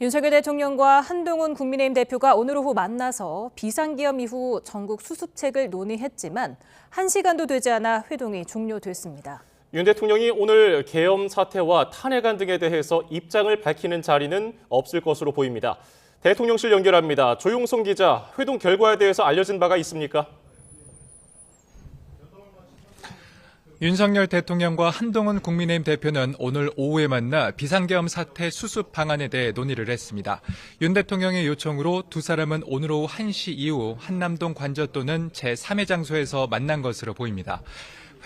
윤석열 대통령과 한동훈 국민의힘 대표가 오늘 오후 만나서 비상계엄 이후 전국 수습책을 논의했지만 1시간도 되지 않아 회동이 종료됐습니다. 윤 대통령이 오늘 계엄 사태와 탄핵안 등에 대해서 입장을 밝히는 자리는 없을 것으로 보입니다. 대통령실 연결합니다. 조용성 기자, 회동 결과에 대해서 알려진 바가 있습니까? 윤석열 대통령과 한동훈 국민의힘 대표는 오늘 오후에 만나 비상계엄 사태 수습 방안에 대해 논의를 했습니다. 윤 대통령의 요청으로 두 사람은 오늘 오후 1시 이후 한남동 관저 또는 제3의 장소에서 만난 것으로 보입니다.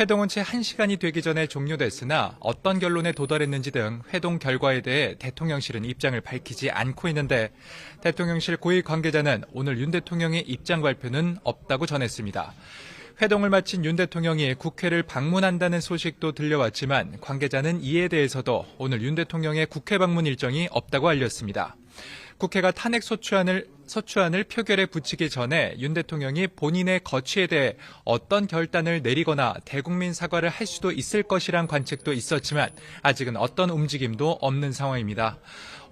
회동은 채 1시간이 되기 전에 종료됐으나 어떤 결론에 도달했는지 등 회동 결과에 대해 대통령실은 입장을 밝히지 않고 있는데 대통령실 고위 관계자는 오늘 윤 대통령의 입장 발표는 없다고 전했습니다. 회동을 마친 윤 대통령이 국회를 방문한다는 소식도 들려왔지만 관계자는 이에 대해서도 오늘 윤 대통령의 국회 방문 일정이 없다고 알렸습니다. 국회가 탄핵 소추안을 표결에 붙이기 전에 윤 대통령이 본인의 거취에 대해 어떤 결단을 내리거나 대국민 사과를 할 수도 있을 것이란 관측도 있었지만 아직은 어떤 움직임도 없는 상황입니다.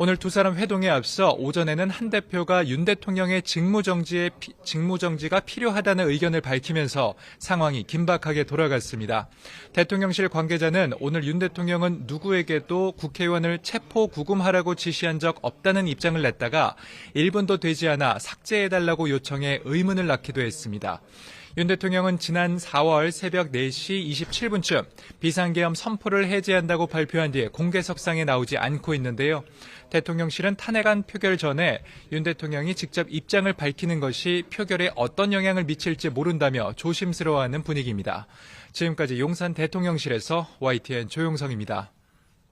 오늘 두 사람 회동에 앞서 오전에는 한 대표가 윤 대통령의 직무정지가 필요하다는 의견을 밝히면서 상황이 긴박하게 돌아갔습니다. 대통령실 관계자는 오늘 윤 대통령은 누구에게도 국회의원을 체포 구금하라고 지시한 적 없다는 입장을 냈다가 1분도 되지 않아 삭제해달라고 요청해 의문을 낳기도 했습니다. 윤 대통령은 지난 4월 새벽 4시 27분쯤 비상계엄 선포를 해제한다고 발표한 뒤에 공개석상에 나오지 않고 있는데요. 대통령실은 탄핵안 표결 전에 윤 대통령이 직접 입장을 밝히는 것이 표결에 어떤 영향을 미칠지 모른다며 조심스러워하는 분위기입니다. 지금까지 용산 대통령실에서 YTN 조용성입니다.